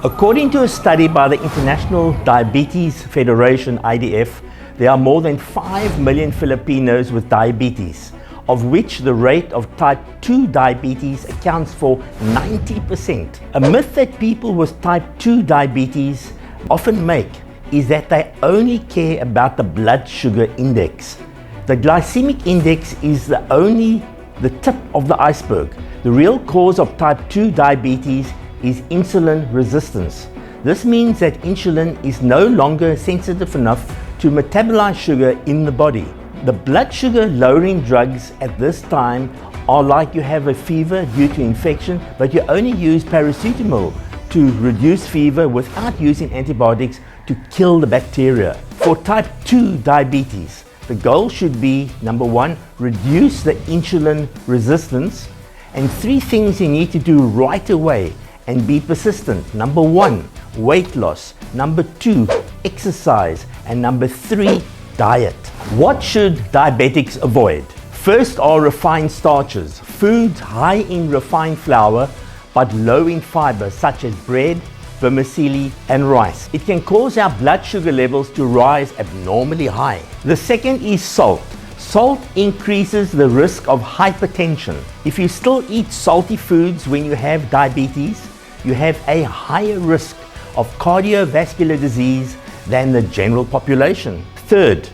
According to a study by the International Diabetes Federation, IDF, there are more than 5 million Filipinos with diabetes, of which the rate of type 2 diabetes accounts for 90%. A myth that people with type 2 diabetes often make is that they only care about the blood sugar index. The glycemic index is only the tip of the iceberg. The real cause of type 2 diabetes is insulin resistance. This means that insulin is no longer sensitive enough to metabolize sugar in the body. The blood sugar lowering drugs at this time are like you have a fever due to infection, but you only use paracetamol to reduce fever without using antibiotics to kill the bacteria. For type 2 diabetes, the goal should be, number 1, reduce the insulin resistance, and 3 things you need to do right away and be persistent. Number 1, weight loss. Number 2, exercise. And number 3, diet. What should diabetics avoid? First are refined starches, foods high in refined flour but low in fiber, such as bread, vermicelli and rice. It can cause our blood sugar levels to rise abnormally high. The second is salt. Salt increases the risk of hypertension. If you still eat salty foods when you have diabetes, you have a higher risk of cardiovascular disease than the general population. Third,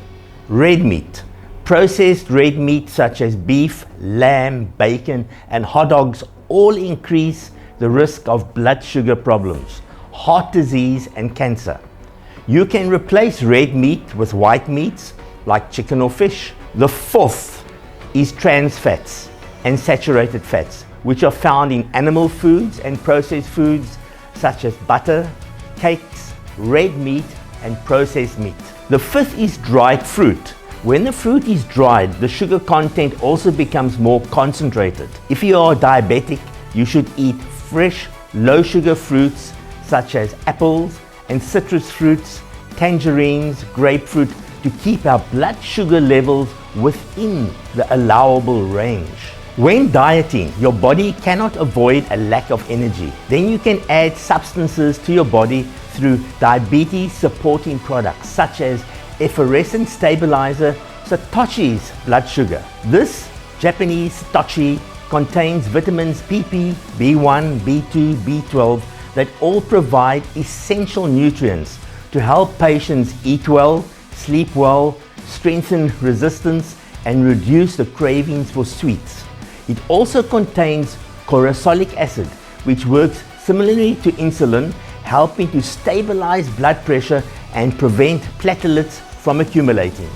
red meat. Processed red meat such as beef, lamb, bacon and hot dogs all increase the risk of blood sugar problems, heart disease and cancer. You can replace red meat with white meats like chicken or fish. The fourth is trans fats and saturated fats, which are found in animal foods and processed foods such as butter, cakes, red meat and processed meat. The fifth is dried fruit. When the fruit is dried, the sugar content also becomes more concentrated. If you are diabetic, you should eat fresh, low sugar fruits such as apples and citrus fruits, tangerines, grapefruit, to keep our blood sugar levels within the allowable range. When dieting, your body cannot avoid a lack of energy. Then you can add substances to your body through diabetes supporting products such as effervescent stabilizer Satoshi's blood sugar. This Japanese Satoshi contains vitamins PP, B1, B2, B12 that all provide essential nutrients to help patients eat well, sleep well, strengthen resistance and reduce the cravings for sweets. It also contains chlorosolic acid, which works similarly to insulin, helping to stabilize blood pressure and prevent platelets from accumulating.